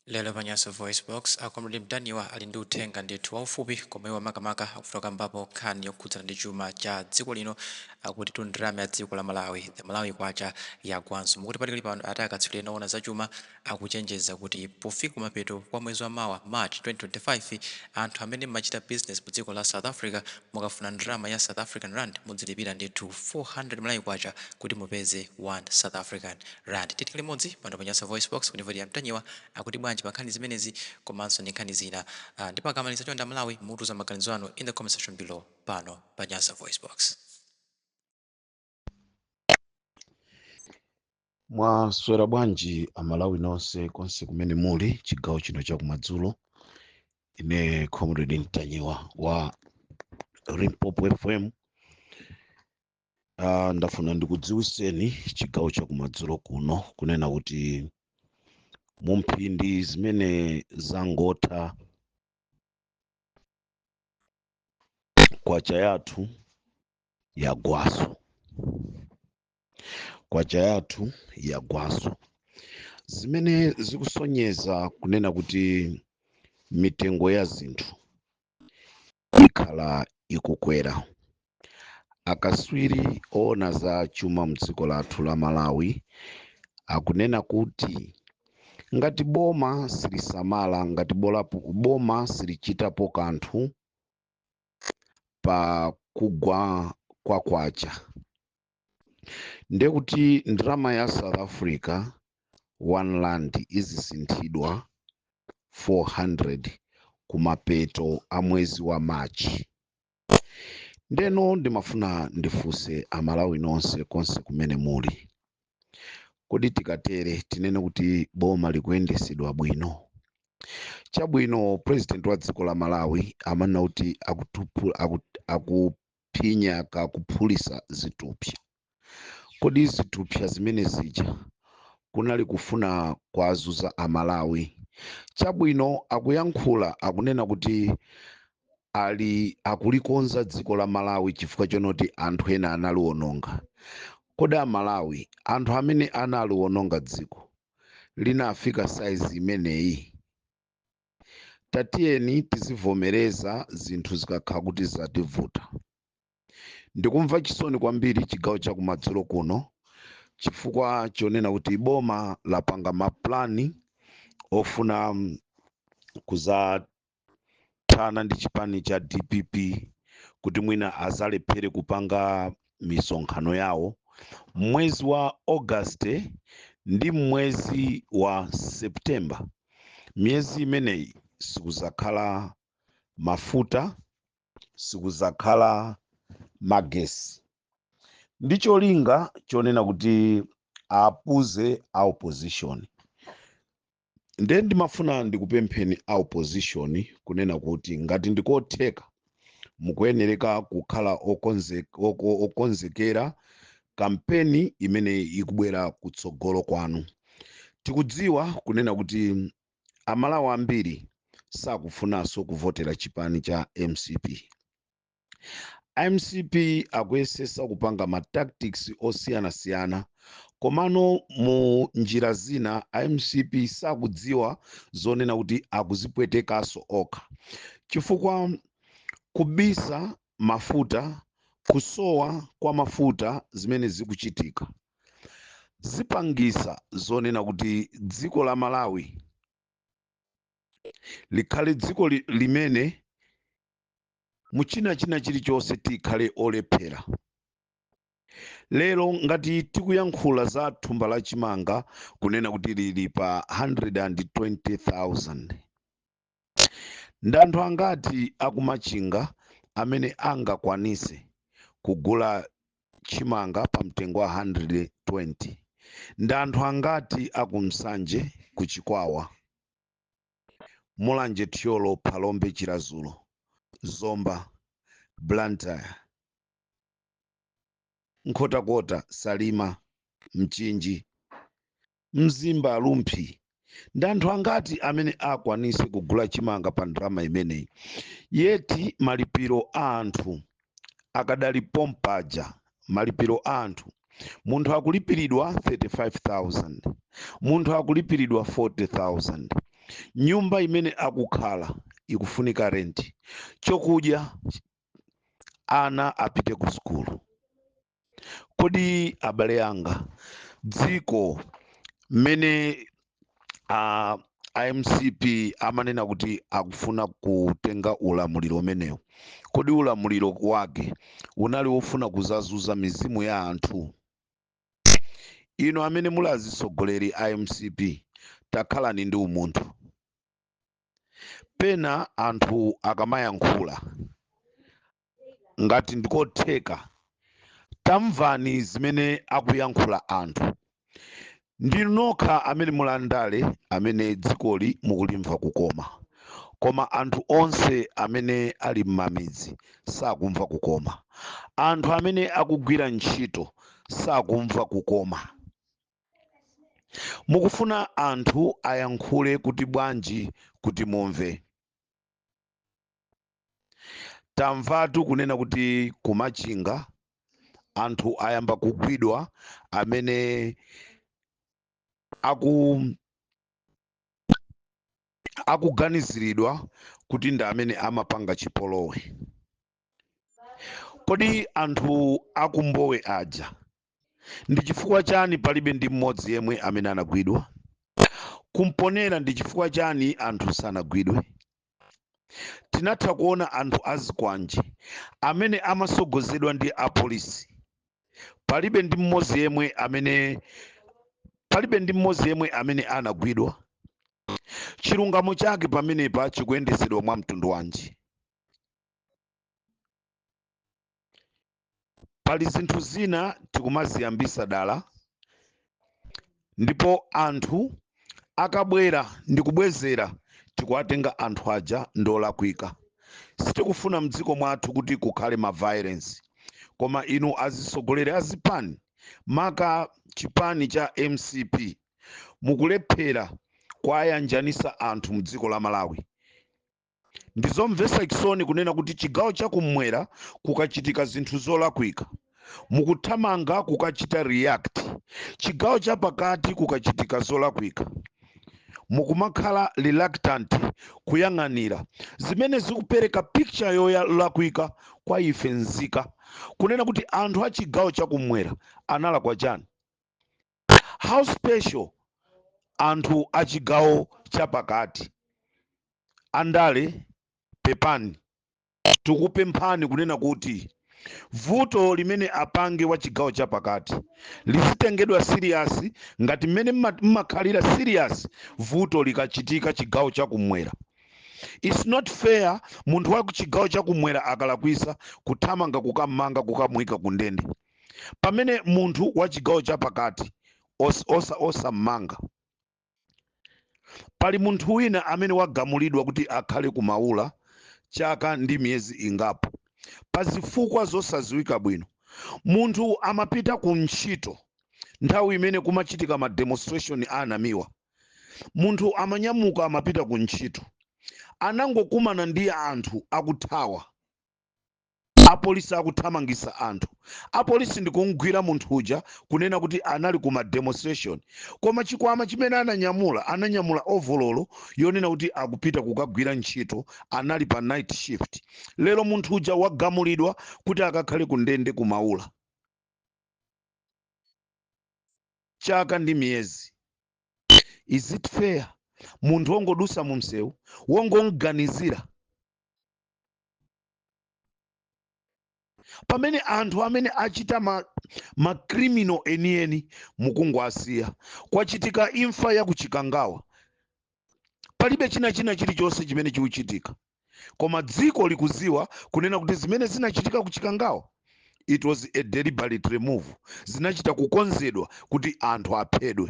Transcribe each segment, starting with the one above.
Lelo Panyaso Voice Box akomredi mdaniwa ali ndi uthenga ndithu waufupi komwe makamaka akufuna mbapo nkhani yokhudzana ndi chuma cha dziko lino akuti tundurame ya dziko la Malawi the Malawi kwacha yagwanso mukuti patikali pano ati akatswiri oona za chuma akuchenjeza kuti pofika kumapeto kwa mwezi wa mawa March 2025 anthu amene machita business mu dziko la South Africa mukafuna ndrama ya South African Rand mudzilipira ndithu 400 Malawi kwacha kuti mupeze 1 South African Rand. Titikali modzi pano Panyaso Voice Box kunivoti ya mdaniwa akuti bwanji pa nkhani zimenezi komanso ndi nkhani zina ndipo akamaliza chonda Malawi mutu za maganizo anu in the comment section below pano Panyaso Voice Box. Mwaswera bwanji amalawi nonse konse kumene muli chigawo chino cha kumadzulo. Ine Comrade Mtanyiwa wa Limpopo FM. Ndafuna ndikudziwiseni chigawo cha kumadzulo kuno kunena kuti mumphindi zimene zangotha kwacha yathu yagwaso. Kwacha yathu yagwaso zimene zikusonyeza kunena kuti mitengo ya zinthu ikhala ikukwera. Akaswiri oona za chuma mdziko lathu la Malawi akunena kuti ngati boma silisamala, ngati boma silichitapo kanthu pa kugwa kwa kwacha, ndekuti ndrama ya South Africa 1 rand izisinthidwa 400 kumapeto a mwezi wa March. Ndeno ndimafuna ndifunse amalawi nonse konse kumene muli, kodi tikatere tinene kuti boma likuyendesedwa bwino? Chabwino president wa dziko la Malawi amanena kuti akuphinya kakuphulisa zitupsa. Kodi zitupsa zimene zija kunali kufuna kwazuza amalawi? Chabwino akuyankhula akunena kuti akulikonza dziko la Malawi chifukwa chonoti anthu ena analiononga. Kodi amalawi anthu amene analiononga dziko linafika size imeneyi? Tatiyeni tizivomereza zinthu zikakhala kuti zativuta. Ndikumva chisoni kwambiri chigawo cha kumadzulo kuno chifukwa chonena kuti boma lapanga maplani ofuna kuzathana ndi chipani cha DPP kuti mwina azalephere kupanga misonkhano yawo mwezi wa August ndi mwezi wa September. Miyezi imeneyi sikuzakhala mafuta, sikuzakhala magesi. Ndicho linga chonena kuti apuze a opposition. Ndiye ndimafuna ndikupempheni a opposition kunena kuti ngati ndikotheka mukuyenereka kukhala okonzekera kampeni imene ikubwera kutsogolo kwanu. Tikudziwa kunena kuti amalawi ambiri sakufunanso kuvotera chipani cha MCP. MCP akuyesesa kupanga ma tactics osiyana-siyana, komano mu njira zina MCP sakudziwa zonena kuti akuzipwetekaso okha. Chifukwa kubisa mafuta, kusowa kwa mafuta zimene zikuchitika zipangisa zonena kuti dziko la Malawi likhale dziko limene muchina chilichonse tikhale olephera. Lero ngati tikuyankhula za thumba la chimanga kunena kuti lili pa 120,000. Ndanthu angati akumachinga amene angakwanise kugula chimanga pa mtengo wa 120. Ndanthu angati akumsanje kuchikwawa, Mulanje Thyolo, Phalombe, Chirazulo, Zomba, Blantyre, Nkhotakota, Salima, Mchinji, Mzimba, Lumphi. Ndanthu angati amene akwanise kugula chimanga pa ndrama imeneyi. Yeti malipiro a anthu akadali pompaja, malipiro a anthu munthu akulipiridwa 35,000, munthu akulipiridwa 40,000. nyumba imene akukhala ikufunika renti, chokudya, ana apite ku sukulu. Kodi abale anga, dziko mmene IMCP amanena kuti akufuna kutenga ulamuliro umenewu, kodi ulamuliro wake unali wofuna kuzazuza mizimu ya anthu? Ino amene muli azisogoleri IMCP, takhalani ndi umunthu. Pena anthu akamayankhula ngati ndikotheka, tamvani zimene akuyankhula anthu. Ndinu nokha amene mulandale amene dzikoli mukulimva kukoma, koma anthu onse amene ali m'mamidzi sakumva kukoma. Anthu amene akugwira ntchito sakumva kukoma. Mukufuna anthu ayankhule kuti bwanji kuti mumve? Tamvatu kunena kuti kumachinga anthu ayamba kugwidwa amene akuganiziridwa kuti ndi amene amapanga chipolowe. Kodi anthu akumbowe aja ndi chifukwa chani palibe ndi mmodzi yemwe amene anagwidwa? Kumponera ndi chifukwa chani anthu sanagwidwe? Tinatha kuona anthu azikwanji amene amasogozedwa ndi apolisi, palibe ndi mmodzi yemwe amene anagwidwa. Chilungamo chake pamenepa chikuyendesedwa mwa mtundu wanji? Pali zinthu zina tikumaziyambisa dala, ndipo anthu akabwera ndi kubwezera tikuwatenga anthu aja ndolakwika. Sitikufuna mdziko mwathu kuti kukhale ma violence, koma inu azisogoleri azipani, maka chipani cha MCP, mukulephera kwayanjanisa anthu mdziko la Malawi. Ndizomvesa chisoni kunena kuti chigawo chakumwera kukachitika zinthu zolakwika, mukuthamanga kukachita react. Chigawo chapakati kukachitika zolakwika, mukumakhala reluctant kuyang'anira zimene zikupereka picture yolakwika kwa ife nzika, kunena kuti anthu a chigawo chakumwera analakwa chani. How special anthu a chigawo chapakati? Andale pepani, tikupemphani kunena kuti vuto limene apange wa chigawo chapakati lisitengedwa serious ngati mmene mmakhalira serious vuto likachitika chigawo chakumwera. It's not fair munthu wa chigawo chakumwera akalakwisa kuthamanga kukamanga kukamuyika ku ndende, pamene munthu wa chigawo chapakati osamanga. Pali munthu wina amene wagamulidwa kuti akhale kumaula chaka ndi miyezi ingapo, pazifukwa zosaziwika bwino. Munthu amapita ku ntchito nthawi imene kumachitika ma demonstration anamiwa, munthu amanyamuka amapita ku ntchito, anangokumana ndi anthu akuthawa, apolisi akuthamangisa anthu. Apolisi ndikumugwira munthu uja kunena kuti anali kuma demonstration, koma chikwama chimene ananyamula ovololo yonena kuti akupita kukagwira ntchito, anali pa night shift. Lero munthu uja wagamulidwa kuti akakhale ku ndende kumaula chaka ndi miyezi. Is it fair? Munthu wongodusa mu msewu wongomuganizira, pamene anthu amene achita ma criminal enieni mukungwasiya. Kwachitika imfa ya kuchikangawa, palibe china chilichonse chimene chikuchitika, koma dziko likuziwa kunena kuti zimene zinachitika kuchikangawa it was a deliberate move, zinachita kukonzedwa kuti anthu aphedwe.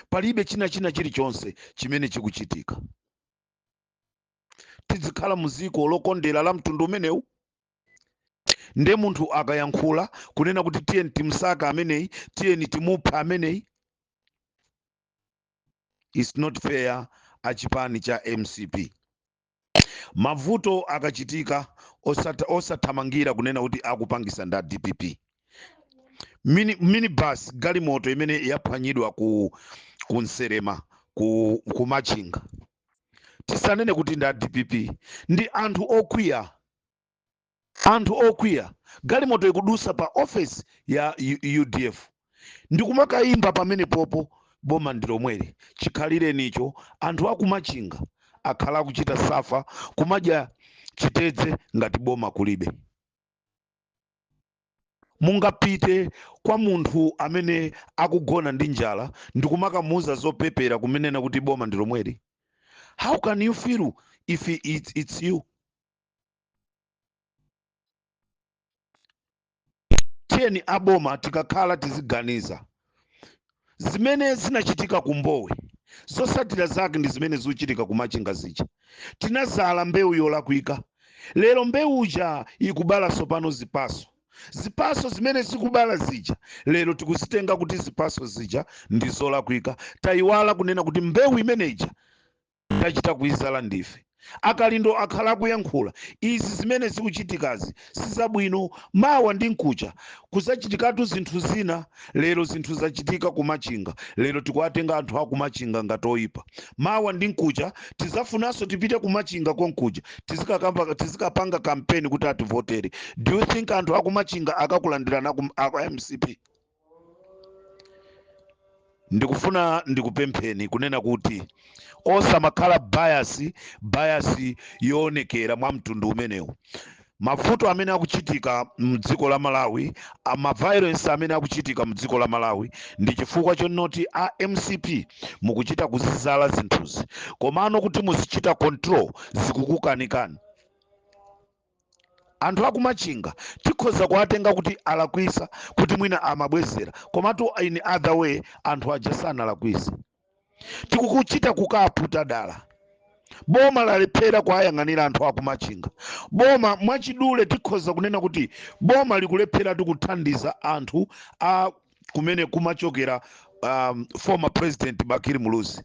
Palibe china chilichonse chimene chikuchitika. Tizikhala muziko lokondera la mtundu umenewu? Nde munthu akayankhula kunena kuti tiyeni timsaka ameneyi, tiyeni timupha ameneyi, it's not fair. Achipani cha MCP, mavuto akachitika osathamangira kunena kuti akupangisa nda DPP. Minibus galimoto imene yaphwanyidwa ku Nserema ku Machinga, tisanene kuti ndi DPP, ndi anthu okwiya. Galimoto ikudusa pa office ya UDF ndikumakayimba pamene popo boma ndilomwere. Chikhalirenicho anthu akumachinga akhala akuchita safa kumadya chitedze ngati boma kulibe. Mungapite kwa munthu amene akugona ndi njala ndikumakamuuza zopepera kumenena kuti boma ndilomwere? How can you feel if it's you? Tiyeni aboma tikakhala tiziganiza zimene zinachitika ku Mbowe, zosatira zake ndi zimene zikuchitika kumachinga zija. Tinazala mbewu yolakwika, lero mbewuja ikubala sopano zipaso zimene zikubala zija lero tikuzitenga kuti zipaso zija ndi zolakwika. Tayiwala kunena kuti mbewu imeneja tachita kuyizala ndife. Akalindo akhala akuyankhula izi zimene zikuchitikazi sizabwino. Mawa ndi nkucha kuzachitikatu zinthu zina. Lero zinthu zachitika kumachinga, lero tikuwatenga anthu akumachinga ngati oyipa. Mawa ndi nkucha tizafunanso tipite kumachinga konkuja tizikapanga kampeni kuti ativotere. Do you think anthu akumachinga akakulandirana aku MCP? Ndikufuna ndikupempheni kunena kuti osamakhala bias yoonekera mwa mtundu umenewu. Mavuto amene akuchitika mdziko la Malawi, violence amene akuchitika mdziko la Malawi ndi chifukwa chonoti a MCP mukuchita kuzizala zinthuzi, komano kuti muzichita control zikukukanikani. Anthu akumachinga tikhoza kuwatenga kuti alakwisa kuti mwina amabwezera, komatu in other way anthu aja sanalakwisa. Tikukuchita kukaputa dala. Boma lalephera kuwayang'anira anthu akumachinga. Boma mwachidule tikhoza kunena kuti boma likulephera tikuthandiza anthu a kumene kumachokera former president Bakiri Muluzi.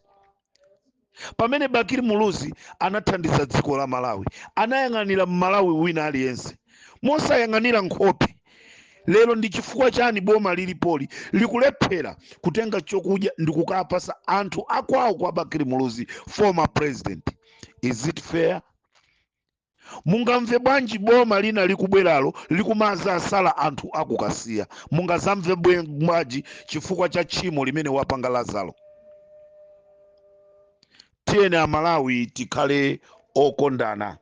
Pamene Bakiri Muluzi anathandiza dziko la Malawi, anayang'anira Malawi wina aliyense mosayang'anira nkhope. Lero ndi chifukwa chani boma lilipoli likulephera kutenga chokudya ndikukapasa anthu akwawo kwa Bakiri Muluzi former president? Is it fair? Mungamve bwanji boma lina likubweralo likumaza asala anthu akukasiya? Mungazamve bwanji chifukwa cha tchimo limene wapanga Lazaro? Tiyeni Amalawi tikhale okondana.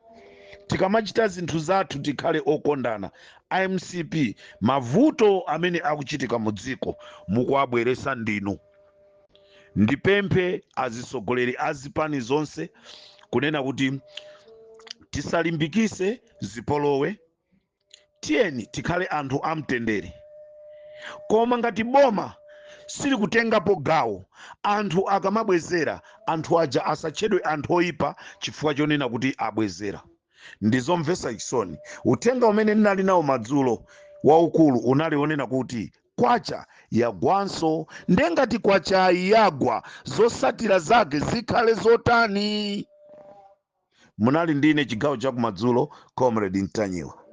Tikamachita zinthu zathu tikhale okondana. MCP mavuto amene akuchitika mu dziko mukuwabweresa ndinu. Ndipemphe azisogoleri azipani zonse kunena kuti tisalimbikise zipolowe. Tiyeni tikhale anthu amtendere. Koma ngati boma sili kutengapo gawo, anthu akamabwezera anthu aja asatchedwe anthu oyipa chifukwa chonena kuti abwezera. Ndizomvesa chisoni. Uthenga umene ndinali nawo madzulo waukulu unali onena kuti kwacha yagwanso, ndengati kwacha yagwa zosatira zake zikhale zotani. Munali ndine chigawo cha kumadzulo, Comrade Ntanyiwa.